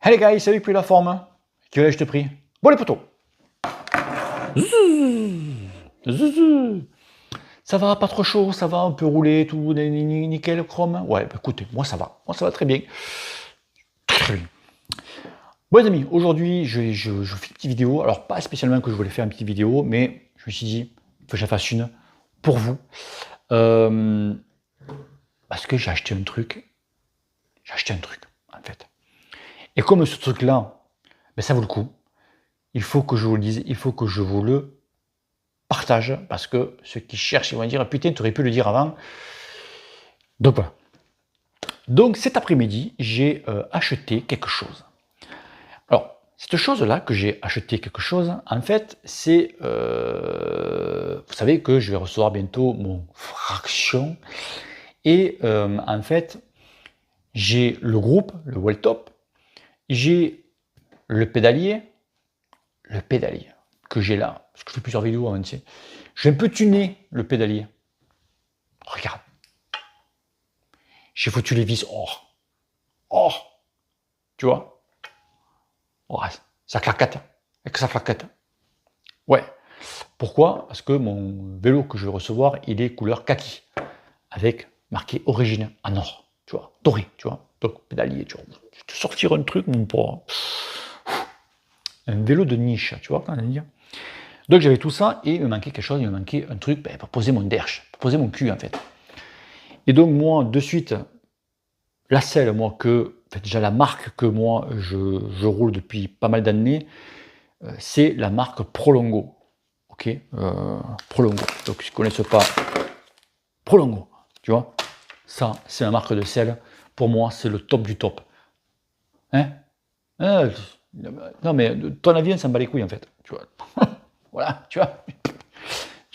Hey les gars, salut, plus la forme. Que vais-je te prie? Bon les potos. Ça va, pas trop chaud, ça va, on peut rouler, tout nickel, chrome. Ouais, bah écoutez, moi ça va très bien. Très bien. Bon les amis, aujourd'hui je fais une petite vidéo. Alors pas spécialement que je voulais faire une petite vidéo, mais je me suis dit, il faut que j'en fasse une pour vous. Euh, Parce que j'ai acheté un truc. J'ai acheté un truc, en fait. Et comme ce truc-là, ben, ça vaut le coup. Il faut que je vous le dise, il faut que je vous le partage, parce que ceux qui cherchent, ils vont dire, putain, tu aurais pu le dire avant. Donc voilà. Donc cet après-midi, j'ai acheté quelque chose. Alors, cette chose-là que j'ai acheté quelque chose, en fait, c'est, vous savez que je vais recevoir bientôt mon fraction. Et en fait, j'ai le groupe, le Welltop, j'ai le pédalier que j'ai là, parce que je fais plusieurs vidéos avant, tu sais. J'ai un peu tuné le pédalier. Regarde. J'ai foutu les vis or. Or. Tu vois? Oh, ça claquette. Et que ça claquette. Ouais. Pourquoi? Parce que mon vélo que je vais recevoir, il est couleur kaki. Avec marqué origine en or. Tu vois? Doré, tu vois? Donc, pédalier, tu vois? Je vais te sortir un truc, mon poids. Un vélo de niche, tu vois, quand on dit. Donc j'avais tout ça et il me manquait quelque chose, il me manquait un truc pour poser mon derche, pour poser mon cul en fait. Et donc moi, de suite, la selle, moi, en fait, déjà la marque que moi je roule depuis pas mal d'années, c'est la marque Prolongo. Ok, Prolongo. Donc si vous ne connaissez pas Prolongo, tu vois, ça c'est la marque de selle. Pour moi, c'est le top du top. Hein? Non mais ton avis, ça me bat les couilles en fait. Tu vois. Voilà, tu vois.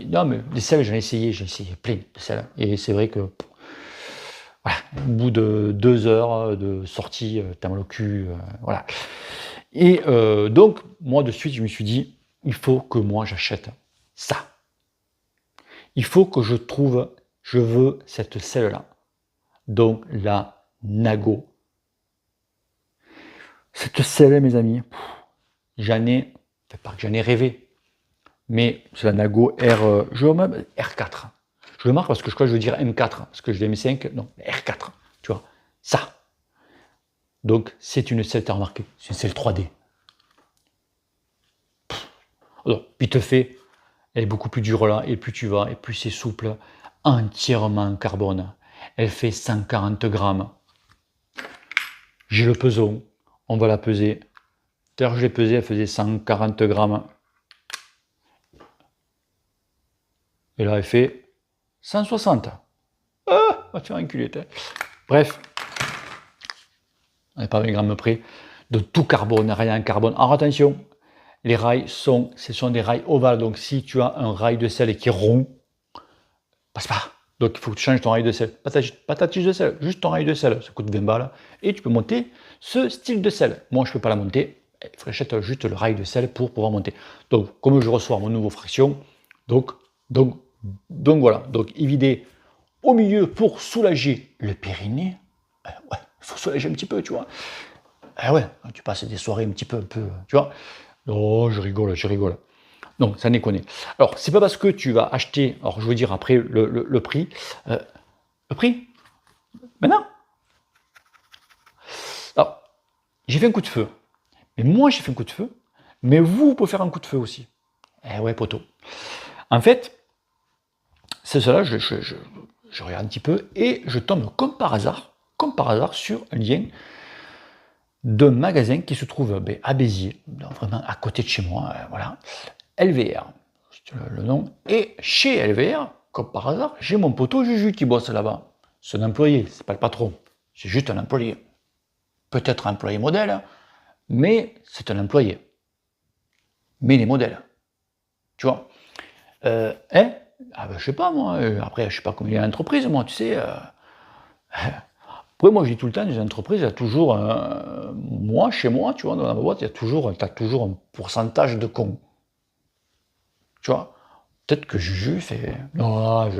Non mais des selles, j'ai essayé plein de selles. Et c'est vrai que voilà, au bout de 2 heures de sortie, t'as mal au cul, voilà. Et donc, moi, de suite, je me suis dit, il faut que moi, j'achète ça. Il faut que je veux cette selle-là. Donc, la Nago. Cette selle, mes amis, pas que j'en ai rêvé, mais c'est la Nago R4. Je le marque parce que je crois que je veux dire M4, parce que je l'ai M5, non, R4, tu vois, ça. Donc, c'est une selle, t'as remarqué, c'est une selle 3D. Alors, puis te fait, elle est beaucoup plus dure là, et plus tu vas, et plus c'est souple, entièrement en carbone. Elle fait 140 grammes. J'ai le peson, on va la peser. D'ailleurs, je l'ai pesée, elle faisait 140 grammes. Et là, elle fait 160. Ah, va te faire enculer. Bref, on n'est pas à 20 grammes près. De tout carbone, rien en carbone. Alors attention, les rails ce sont des rails ovales. Donc si tu as un rail de sel qui est rond, passe pas. Donc il faut que tu changes ton rail de sel. Pas ta tige de sel, juste ton rail de sel. Ça coûte 20 balles. Et tu peux monter ce style de sel. Moi, je ne peux pas la monter. Il faut que j'achète juste le rail de sel pour pouvoir monter. Donc, comme je reçois mon nouveau fraction, donc, donc, donc voilà. Donc, évider au milieu pour soulager le périnée. Ouais, il faut soulager un petit peu, tu vois. Ouais, tu passes des soirées un peu, tu vois. Oh, je rigole, je rigole. Non, ça n'est connu. Alors, c'est pas parce que tu vas acheter, alors je veux dire après le prix. Le prix? Maintenant? Alors, j'ai fait un coup de feu. Mais moi, j'ai fait un coup de feu. Mais vous pouvez faire un coup de feu aussi. Eh ouais, poteau. En fait, c'est cela, je regarde un petit peu et je tombe comme par hasard, sur un lien d'un magasin qui se trouve à Béziers, vraiment à côté de chez moi, voilà. LVR, c'est le nom. Et chez LVR, comme par hasard, j'ai mon poteau Juju qui bosse là-bas. C'est un employé, c'est pas le patron, c'est juste un employé. Peut-être un employé modèle, mais c'est un employé. Mais il est modèle. Tu vois. Hein? Ah ben, je sais pas moi, après je sais pas comment il y a l'entreprise, moi, tu sais. Après moi je dis tout le temps, les entreprises, il y a toujours, moi, chez moi, tu vois, dans la boîte, t'as toujours un pourcentage de cons. Tu vois. Peut-être que Juju fait. Non,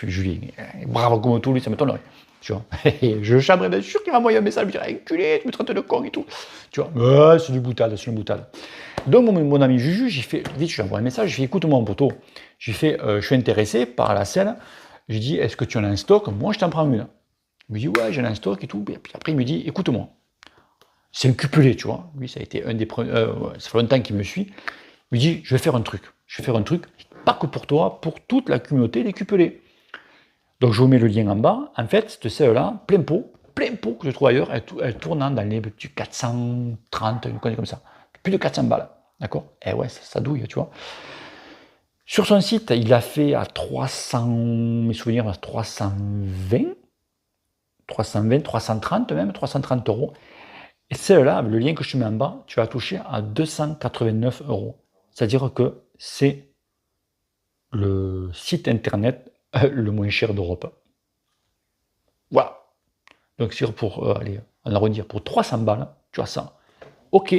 Julien, bravo comme tout, lui, ça m'étonnerait. tu vois. Et je chambrais bien sûr qu'il m'a envoyé un message, me dire, enculé, tu me traites de con et tout, tu vois. Ouais, c'est du boutade, c'est une boutade. Donc mon ami Juju, j'ai fait, vite, je lui envoie un message, j'ai fait, écoute mon poteau, j'ai fait, je suis intéressé par la selle, j'ai dit, est-ce que tu en as un stock? Moi, je t'en prends une. Il me dit, ouais, j'en ai un stock et tout. Et puis après, il me dit, écoute-moi, c'est un cupelé, tu vois. Lui, ça a été un des premiers, ça fait longtemps qu'il me suit. Il me dit, je vais faire un truc. Je vais faire un truc, pas que pour toi, pour toute la communauté des cupelés. Donc, je vous mets le lien en bas. En fait, cette selle-là, plein pot que je trouve ailleurs, elle tourne dans les 430, une connerie comme ça. Plus de 400 balles. D'accord? Eh ouais, ça douille, tu vois. Sur son site, il a fait à 300, mes souvenirs, à 320, 330 même, 330 euros. Et celle-là, avec le lien que je te mets en bas, tu vas toucher à 289 euros. C'est-à-dire que c'est le site internet le moins cher d'Europe. Voilà. Donc, pour aller en arrondir, pour 300 balles, tu as ça. Ok,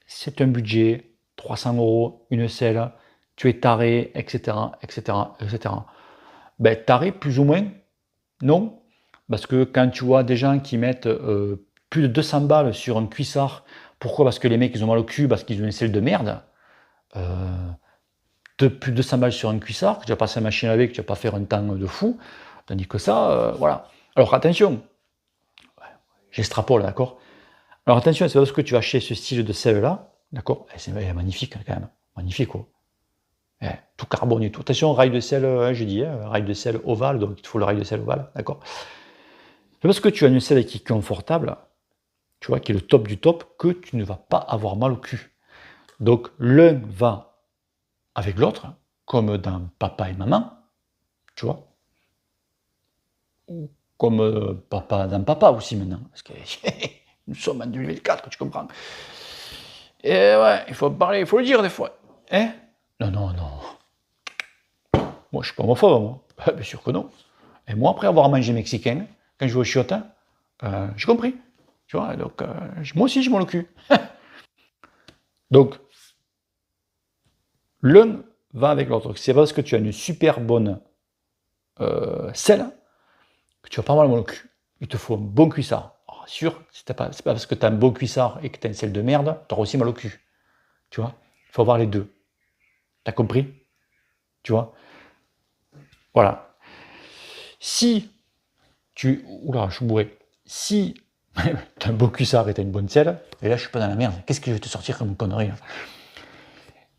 c'est un budget, 300 euros, une selle, tu es taré, etc., etc., etc. Ben, taré, plus ou moins, non. Parce que quand tu vois des gens qui mettent plus de 200 balles sur un cuissard, pourquoi? Parce que les mecs, ils ont mal au cul, parce qu'ils ont une selle de merde. Plus de 200 balles sur un cuissard, que tu vas passer la machine avec, que tu vas pas faire un temps de fou. Tandis que ça, voilà. Alors attention, j'extrapole, d'accord? Alors attention, c'est parce que tu vas acheter ce style de selle-là, d'accord? C'est magnifique quand même, magnifique quoi. Tout carbone et tout. Attention, rail de selle, je dis, rail de selle ovale, donc il te faut le rail de selle ovale, d'accord? C'est parce que tu as une selle qui est confortable, tu vois, qui est le top du top, que tu ne vas pas avoir mal au cul. Donc l'un va avec l'autre, comme dans papa et maman, tu vois, comme papa dans papa aussi maintenant, parce que nous sommes en 2004, tu comprends. Et ouais, il faut parler, il faut le dire des fois. Hein? Non, non, non. Moi, je suis pas homophobe, moi. Bien sûr que non. Et moi, après avoir mangé mexicain, quand je vais au chiotin, j'ai compris. Tu vois, donc, moi aussi, je m'en occupe. Donc, l'un va avec l'autre. C'est parce que tu as une super bonne selle que tu vas pas mal au cul. Il te faut un bon cuissard. Alors, sûr, c'est pas parce que tu as un bon cuissard et que tu as une selle de merde, tu auras aussi mal au cul. Tu vois, il faut avoir les deux. T'as compris? Tu vois? Voilà. Si tu... Oula, je suis bourré. Si tu as un beau cuissard et tu as une bonne selle, et là, je suis pas dans la merde. Qu'est-ce que je vais te sortir comme connerie là?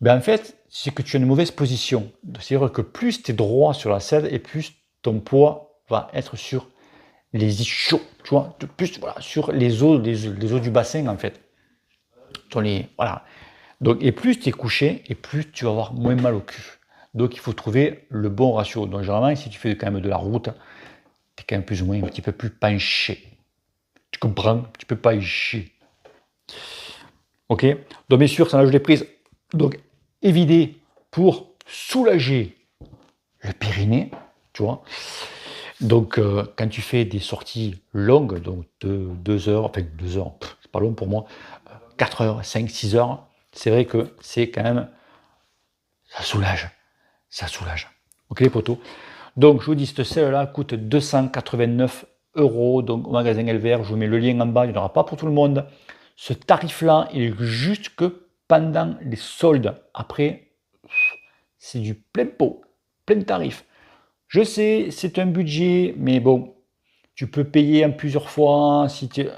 Ben, en fait, c'est que tu as une mauvaise position. C'est-à-dire que plus tu es droit sur la selle et plus ton poids va être sur les ischios, tu vois, plus voilà, sur les os du bassin en fait. Sur les, voilà. Donc, et plus tu es couché, et plus tu vas avoir moins mal au cul. Donc il faut trouver le bon ratio. Donc généralement, si tu fais quand même de la route, tu es quand même plus ou moins un petit peu plus penché. Tu comprends? Tu peux pas y chier. Ok? Donc bien sûr, ça en je l'ai prise. Donc évider pour soulager le périnée, tu vois. Donc quand tu fais des sorties longues, donc de 2 heures, enfin 2 heures, c'est pas long pour moi, 4 heures, 5, 6 heures, c'est vrai que c'est quand même, ça soulage. Ça soulage. Ok les potos? Donc je vous dis, cette selle-là coûte 289 euros, donc au magasin LVR, je vous mets le lien en bas, il n'y en aura pas pour tout le monde. Ce tarif-là, il est juste que pendant les soldes. Après, c'est du plein pot, plein tarif. Je sais, c'est un budget, mais bon, tu peux payer en plusieurs fois,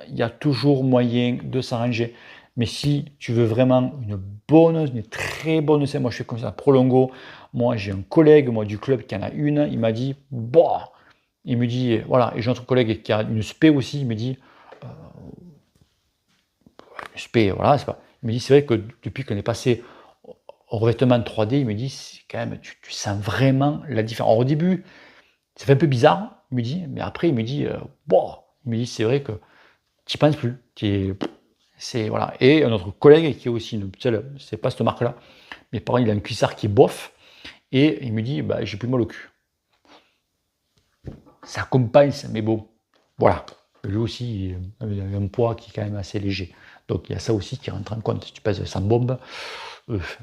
il y a toujours moyen de s'arranger. Mais si tu veux vraiment une très bonne selle, moi je fais comme ça, Prolongo. Moi j'ai un collègue du club qui en a une, il m'a dit, bah, il me dit, voilà, et j'ai un autre collègue qui a une spé aussi, il me dit, une spé, voilà, c'est pas. Il me dit, c'est vrai que depuis qu'on est passé au revêtement 3D, il me dit, c'est quand même, tu sens vraiment la différence. Alors, au début, ça fait un peu bizarre, il me dit, mais après il me dit, bah, il me dit, c'est vrai que tu n'y penses plus. C'est, voilà. Et un autre collègue qui est aussi une selle, c'est pas cette marque-là, mais par exemple, il a un cuissard qui est bof, et il me dit, bah, j'ai plus mal au cul. Ça compense, mais bon, voilà. Lui aussi, il a un poids qui est quand même assez léger. Donc il y a ça aussi qui rentre en compte. Si tu pèses 100 bombes,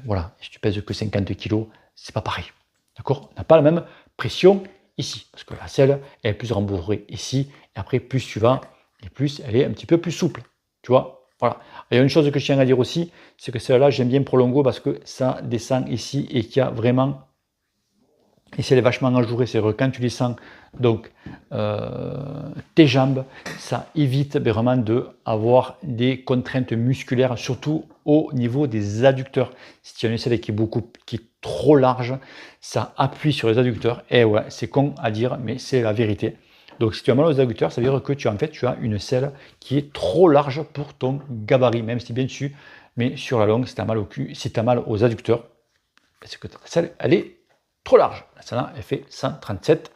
voilà. Si tu pèses que 50 kg, c'est pas pareil. D'accord? On n'a pas la même pression ici, parce que la selle elle est plus rembourrée ici, et après plus tu vas, et plus elle est un petit peu plus souple, tu vois. Voilà. Il y a une chose que je tiens à dire aussi, c'est que celle-là, j'aime bien Prolongo parce que ça descend ici et qu'il y a vraiment, ici elle est vachement ajourée, c'est vrai quand tu descends donc tes jambes, ça évite vraiment d'avoir des contraintes musculaires, surtout au niveau des adducteurs. Si tu as une selle qui est trop large, ça appuie sur les adducteurs, et ouais, c'est con à dire, mais c'est la vérité. Donc si tu as mal aux adducteurs, ça veut dire que tu as une selle qui est trop large pour ton gabarit, même si bien dessus, mais sur la longue, si tu as mal au cul, si tu as mal aux adducteurs, parce que ta selle, elle est trop large. Celle-là, elle fait 137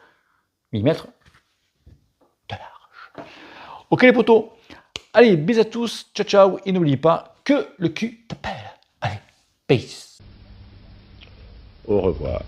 mm de large. Ok les potos, allez, bisous à tous, ciao ciao, et n'oublie pas que le cul t'appelle. Allez, peace. Au revoir.